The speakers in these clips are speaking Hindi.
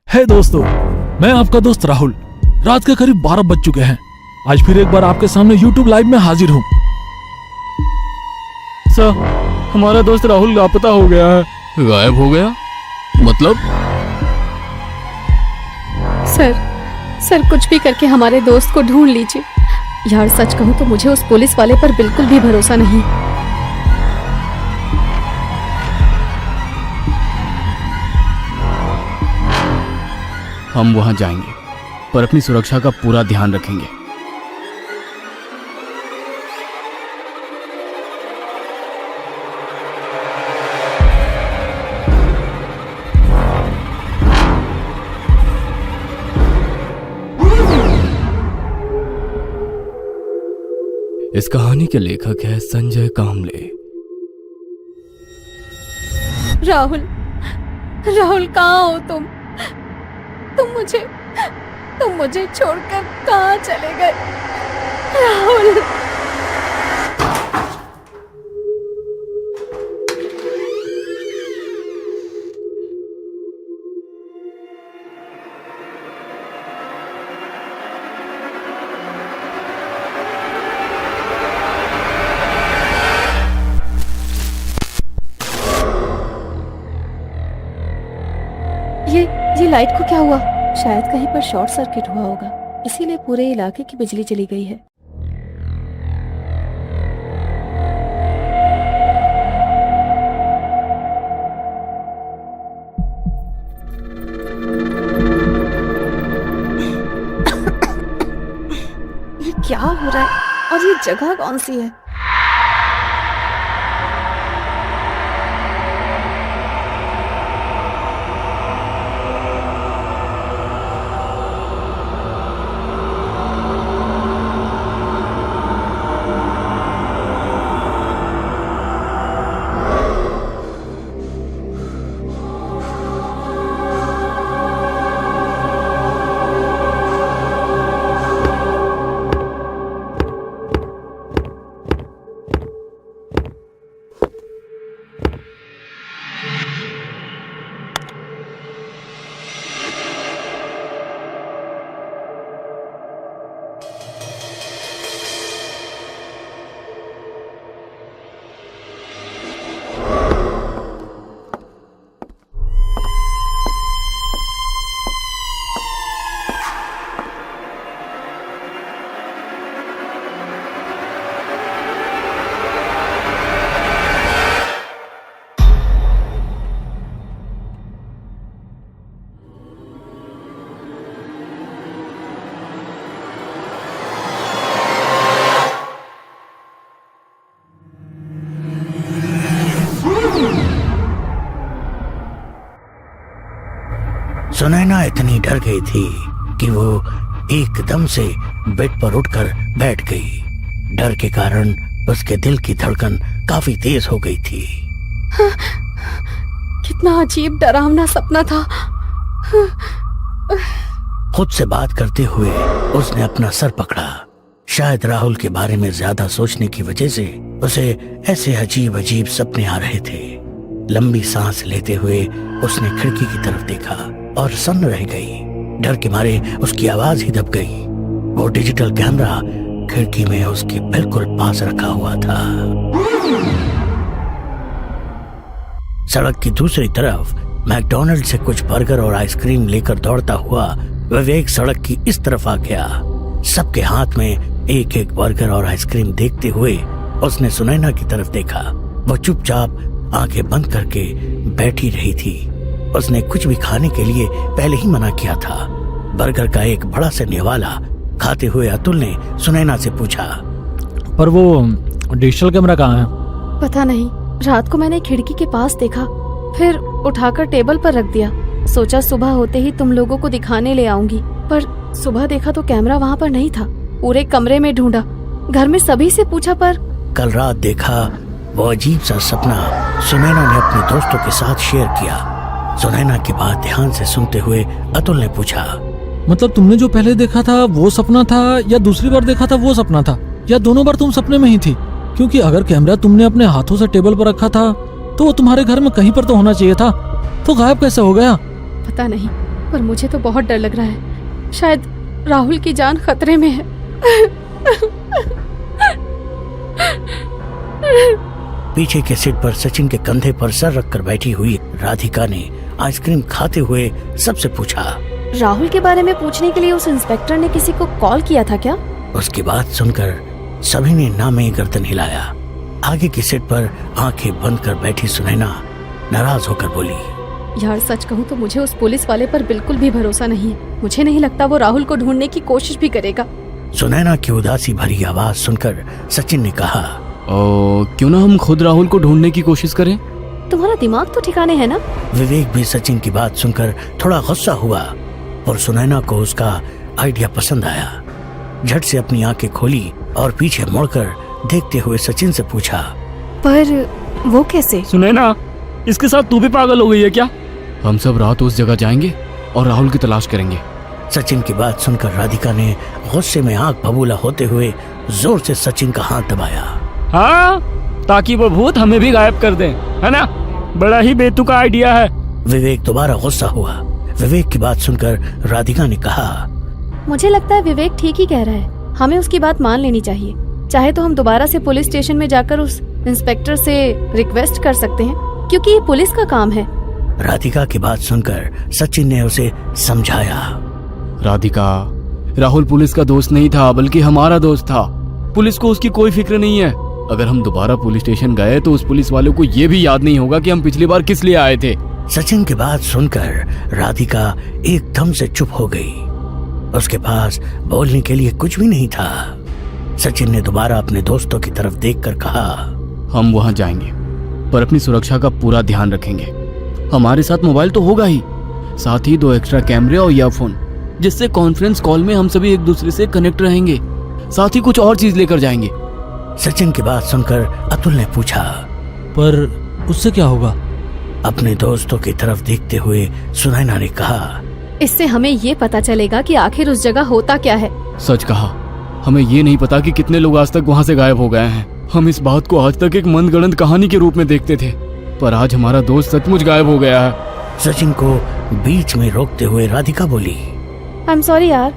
हे दोस्तों, मैं आपका दोस्त राहुल। रात के करीब 12 बज चुके हैं। आज फिर एक बार आपके सामने YouTube लाइव में हाजिर हूँ। सर, हमारा दोस्त राहुल लापता हो गया है। गायब हो गया? मतलब? सर कुछ भी करके हमारे दोस्त को ढूंढ लीजिए। यार सच कहूँ तो मुझे उस पुलिस वाले पर बिल्कुल भी भरोसा नहीं। हम वहां जाएंगे, पर अपनी सुरक्षा का पूरा ध्यान रखेंगे। इस कहानी के लेखक है संजय कामले। राहुल कहाँ हो तुम? तुम मुझे छोड़कर कहाँ चले गए? राहुल! ये लाइट को क्या हुआ? शायद कहीं पर शॉर्ट सर्किट हुआ होगा, इसीलिए पूरे इलाके की बिजली चली गई है। ये क्या हो रहा है और ये जगह कौन सी है? सुनैना इतनी डर गई थी कि वो एकदम से बेड पर उठकर बैठ गई। डर के कारण उसके दिल की धड़कन काफी तेज हो गई थी। कितना अजीब डरावना सपना था। खुद से बात करते हुए उसने अपना सर पकड़ा। शायद राहुल के बारे में ज्यादा सोचने की वजह से उसे ऐसे अजीब अजीब सपने आ रहे थे। लंबी सांस लेते हुए उसने खिड़की की तरफ देखा और सन्न रह गई। डर के मारे उसकी आवाज ही दब गई। वो डिजिटल कैमरा खिड़की में उसके बिल्कुल पास रखा हुआ था। सड़क की दूसरी तरफ मैकडॉनल्ड से कुछ बर्गर और आइसक्रीम लेकर दौड़ता हुआ विवेक सड़क की इस तरफ आ गया। सबके हाथ में एक एक बर्गर और आइसक्रीम देखते हुए उसने सुनैना की तरफ देखा। वो चुपचाप आंखें बंद करके बैठी रही थी। उसने कुछ भी खाने के लिए पहले ही मना किया था। बर्गर का एक बड़ा सा निवाला खाते हुए अतुल ने सुनैना से पूछा, पर वो डिजिटल कैमरा कहाँ है? पता नहीं, रात को मैंने खिड़की के पास देखा, फिर उठाकर टेबल पर रख दिया। सोचा सुबह होते ही तुम लोगों को दिखाने ले आऊंगी, पर सुबह देखा तो कैमरा वहाँ पर नहीं था। पूरे कमरे में ढूंढा, घर में सभी से पूछा, पर कल रात देखा वो अजीब सा सपना सुनैना ने अपने दोस्तों के साथ शेयर किया। सुनैना की बात ध्यान से सुनते हुए अतुल ने पूछा, मतलब तुमने जो पहले देखा था वो सपना था, या दूसरी बार देखा था वो सपना था, या दोनों बार तुम सपने में ही थी? क्योंकि अगर कैमरा तुमने अपने हाथों से टेबल पर रखा था तो वो तुम्हारे घर में कहीं पर तो होना चाहिए था, तो गायब कैसे हो गया? पता नहीं, पर मुझे तो बहुत डर लग रहा है। शायद राहुल की जान खतरे में है। पीछे के सीट पर सचिन के कंधे पर सर रखकर बैठी हुई राधिका ने आइसक्रीम खाते हुए सबसे पूछा, राहुल के बारे में पूछने के लिए उस इंस्पेक्टर ने किसी को कॉल किया था क्या? उसकी बात सुनकर सभी ने नामे गर्दन हिलाया। आगे की सीट पर आंखें बंद कर बैठी सुनैना नाराज होकर बोली, यार सच कहूँ तो मुझे उस पुलिस वाले पर बिल्कुल भी भरोसा नहीं है। मुझे नहीं लगता वो राहुल को ढूंढने की कोशिश भी करेगा। सुनैना की उदासी भरी आवाज सुनकर सचिन ने कहा, क्यों ना हम खुद राहुल को ढूंढने की कोशिश करें? तुम्हारा दिमाग तो ठिकाने है ना? विवेक भी सचिन की बात सुनकर थोड़ा गुस्सा हुआ और सुनैना को उसका आइडिया पसंद आया। झट से अपनी आंखें खोली और पीछे मुड़कर देखते हुए सचिन से पूछा, पर वो कैसे? सुनैना, इसके साथ तू भी पागल हो गई है क्या? हम सब रात उस जगह जाएंगे और राहुल की तलाश करेंगे। सचिन की बात सुनकर राधिका ने गुस्से में आंख बबूला होते हुए जोर से सचिन का हाथ दबाया। हाँ, ताकि वो भूत हमें भी गायब कर दें, है ना? बड़ा ही बेतुका आइडिया है। विवेक दोबारा गुस्सा हुआ। विवेक की बात सुनकर राधिका ने कहा, मुझे लगता है विवेक ठीक ही कह रहा है। हमें उसकी बात मान लेनी चाहिए। चाहे तो हम दोबारा से पुलिस स्टेशन में जाकर उस इंस्पेक्टर से रिक्वेस्ट कर सकते हैं, क्योंकि ये पुलिस का काम है। राधिका की बात सुनकर सचिन ने उसे समझाया, राधिका, राहुल पुलिस का दोस्त नहीं था, बल्कि हमारा दोस्त था। पुलिस को उसकी कोई फिक्र नहीं है। अगर हम दोबारा पुलिस स्टेशन गए तो उस पुलिस वाले को ये भी याद नहीं होगा कि हम पिछली बार किस लिए आए थे। सचिन की बात सुनकर राधिका एकदम से चुप हो गई। उसके पास बोलने के लिए कुछ भी नहीं था। सचिन ने दोबारा अपने दोस्तों की तरफ देखकर कहा, हम वहां जाएंगे, पर अपनी सुरक्षा का पूरा ध्यान रखेंगे। हमारे साथ मोबाइल तो होगा ही, साथ ही 2 एक्स्ट्रा कैमरे और ईयरफोन, जिससे कॉन्फ्रेंस कॉल में हम सभी एक दूसरे से कनेक्ट रहेंगे। साथ ही कुछ और चीज लेकर जाएंगे। सचिन की बात सुनकर अतुल ने पूछा, पर उससे क्या होगा? अपने दोस्तों की तरफ देखते हुए सुनैना ने कहा, इससे हमें ये पता चलेगा कि आखिर उस जगह होता क्या है। सच कहा, हमें ये नहीं पता कि कितने लोग आज तक वहां से गायब हो गए हैं। हम इस बात को आज तक एक मनगढ़ंत कहानी के रूप में देखते थे, पर आज हमारा दोस्त सचमुच गायब हो गया है। सचिन को बीच में रोकते हुए राधिका बोली, आई एम सॉरी यार,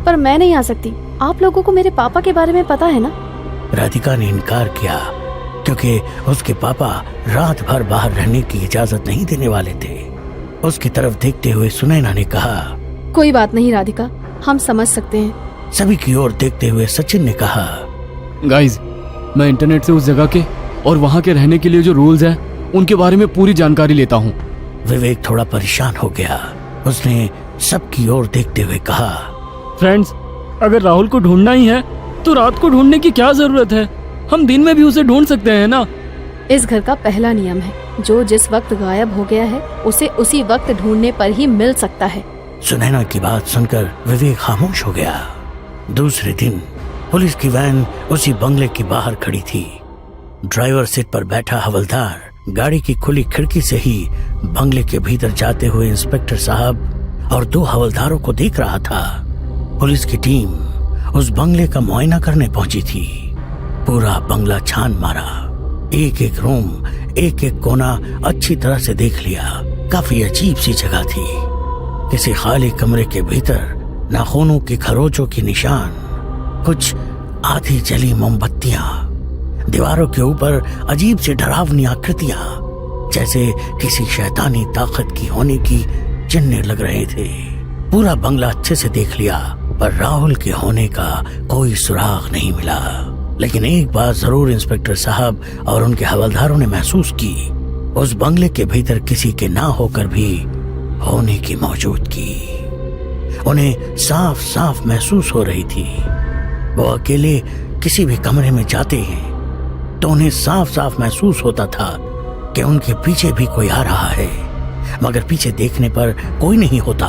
पर मैं नहीं आ सकती। आप लोगों को मेरे पापा के बारे में पता है ना? राधिका ने इनकार किया, क्योंकि उसके पापा रात भर बाहर रहने की इजाजत नहीं देने वाले थे। उसकी तरफ देखते हुए सुनैना ने कहा, कोई बात नहीं राधिका, हम समझ सकते हैं। सभी की ओर देखते हुए सचिन ने कहा, गाइज, मैं इंटरनेट से उस जगह के और वहां के रहने के लिए जो रूल्स हैं, उनके बारे में पूरी जानकारी लेता हूँ। विवेक थोड़ा परेशान हो गया। उसने सबकी ओर देखते हुए कहा, फ्रेंड्स, अगर राहुल को ढूंढना ही है तो रात को ढूंढने की क्या जरूरत है? हम दिन में भी उसे ढूंढ सकते हैं ना? इस घर का पहला नियम है, जो जिस वक्त गायब हो गया है उसे उसी वक्त ढूंढने पर ही मिल सकता है। सुनैना की बात सुनकर विवेक खामोश हो गया। दूसरे दिन पुलिस की वैन उसी बंगले के बाहर खड़ी थी। ड्राइवर सीट पर बैठा हवलदार गाड़ी की खुली खिड़की से ही बंगले के भीतर जाते हुए इंस्पेक्टर साहब और 2 हवलदारों को देख रहा था। पुलिस की टीम उस बंगले का मुआयना करने पहुंची थी। पूरा बंगला छान मारा, एक एक रूम, एक एक कोना अच्छी तरह से देख लिया। काफी अजीब सी जगह थी। किसी खाली कमरे के भीतर नाखूनों की खरोचों की निशान, कुछ आधी जली मोमबत्तियां, दीवारों के ऊपर अजीब सी डरावनी आकृतियां, जैसे किसी शैतानी ताकत की होने की चिन्ह लग रहे थे। पूरा बंगला अच्छे से देख लिया, पर राहुल के होने का कोई सुराग नहीं मिला। लेकिन एक बात जरूर इंस्पेक्टर साहब और उनके हवलदारों ने महसूस की, उस बंगले के भीतर किसी के ना होकर भी होने की मौजूदगी उन्हें साफ साफ महसूस हो रही थी। वो अकेले किसी भी कमरे में जाते हैं तो उन्हें साफ साफ महसूस होता था कि उनके पीछे भी कोई आ रहा है, मगर पीछे देखने पर कोई नहीं होता।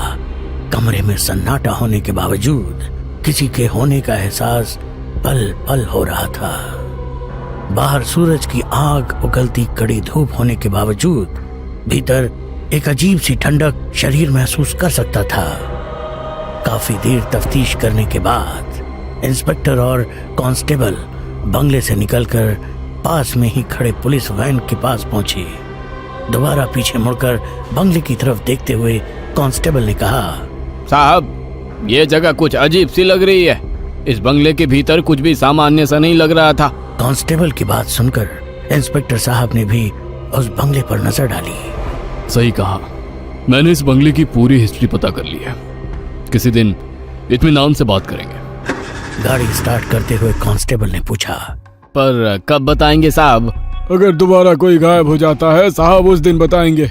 कमरे में सन्नाटा होने के बावजूद किसी के होने का एहसास पल पल हो रहा था। बाहर सूरज की आग उगलती कड़ी धूप होने के बावजूद भीतर एक अजीब सी ठंडक शरीर महसूस कर सकता था। काफी देर तफ्तीश करने के बाद इंस्पेक्टर और कांस्टेबल बंगले से निकलकर पास में ही खड़े पुलिस वैन के पास पहुंचे। दोबारा पीछे मुड़कर बंगले की तरफ देखते हुए कांस्टेबल ने कहा, साहब, ये जगह कुछ अजीब सी लग रही है। इस बंगले के भीतर कुछ भी सामान्य सा नहीं लग रहा था। कांस्टेबल की बात सुनकर इंस्पेक्टर साहब ने भी उस बंगले पर नजर डाली। सही कहा, मैंने इस बंगले की पूरी हिस्ट्री पता कर ली है। किसी दिन इत्मीनान से बात करेंगे। गाड़ी स्टार्ट करते हुए कांस्टेबल ने पूछा, पर कब बताएंगे साहब? अगर दोबारा कोई गायब हो जाता है साहब, उस दिन बताएंगे।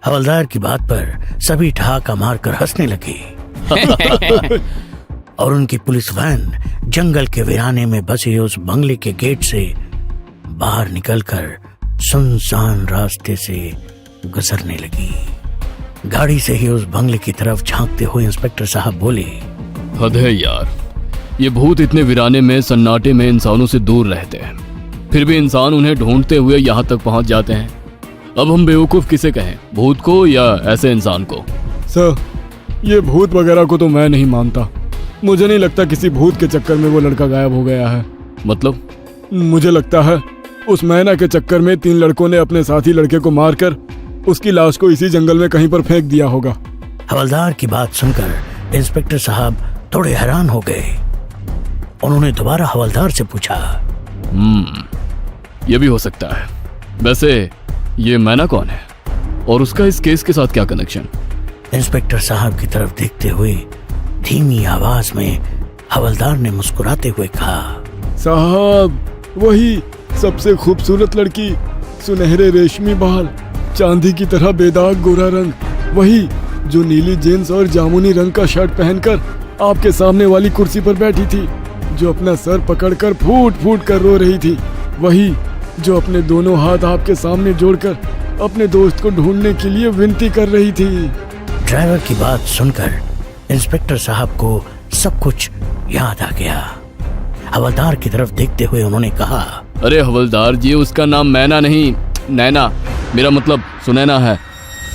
हवलदार की बात पर सभी ठहाका मारकर हंसने लगे और उनकी पुलिस वैन जंगल के वीराने में बसे उस बंगले के गेट से बाहर निकलकर सुनसान रास्ते से गुजरने लगी। गाड़ी से ही उस बंगले की तरफ झांकते हुए इंस्पेक्टर साहब बोले, हद है यार, ये भूत इतने वीराने में सन्नाटे में इंसानों से दूर रहते हैं, फिर भी इंसान उन्हें ढूंढते हुए यहाँ तक पहुँच जाते हैं। अब हम बेवकूफ किसे कहें, भूत को या ऐसे इंसान को? सर, ये भूत वगैरह को तो मैं नहीं मानता। मुझे नहीं लगता किसी भूत के चक्कर में वो लड़का गायब हो गया है। मतलब? मुझे लगता है उस मैना के चक्कर में 3 लड़कों ने अपने साथी लड़के को मारकर उसकी लाश को इसी जंगल में कहीं पर फेंक दिया होगा। हवलदार की बात सुनकर इंस्पेक्टर साहब थोड़े हैरान हो गए। उन्होंने दोबारा हवलदार से पूछा, ये भी हो सकता है। वैसे ये मैना कौन है और उसका इस केस के साथ क्या कनेक्शन? इंस्पेक्टर साहब की तरफ देखते हुए धीमी आवाज में हवलदार ने मुस्कुराते हुए कहा, साहब, वही सबसे खूबसूरत लड़की, सुनहरे रेशमी बाल, चांदी की तरह बेदाग गोरा रंग, वही जो नीली जींस और जामुनी रंग का शर्ट पहनकर आपके सामने वाली कुर्सी पर बैठी थी, जो अपना सर पकड़कर फूट फूट कर रो रही थी, वही जो अपने दोनों हाथ आपके सामने जोड़कर अपने दोस्त को ढूंढने के लिए विनती कर रही थी। ड्राइवर की बात सुनकर इंस्पेक्टर साहब को सब कुछ याद आ गया। हवलदार की तरफ देखते हुए उन्होंने कहा, अरे हवलदार जी, उसका नाम मैना नहीं, नैना, मेरा मतलब सुनैना है।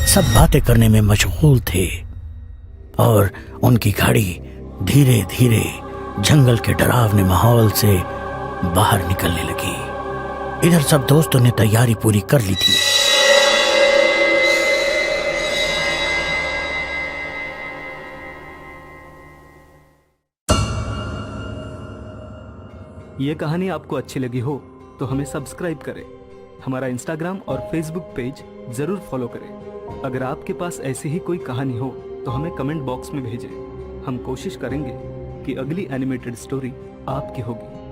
सब बातें करने में मशगूल थे और उनकी गाड़ी धीरे धीरे जंगल के डरावने माहौल से बाहर निकलने लगी। इधर सब दोस्तों ने तैयारी पूरी कर ली थी। ये कहानी आपको अच्छी लगी हो तो हमें सब्सक्राइब करें, हमारा इंस्टाग्राम और फेसबुक पेज जरूर फॉलो करें। अगर आपके पास ऐसी ही कोई कहानी हो तो हमें कमेंट बॉक्स में भेजें। हम कोशिश करेंगे कि अगली एनिमेटेड स्टोरी आपकी होगी।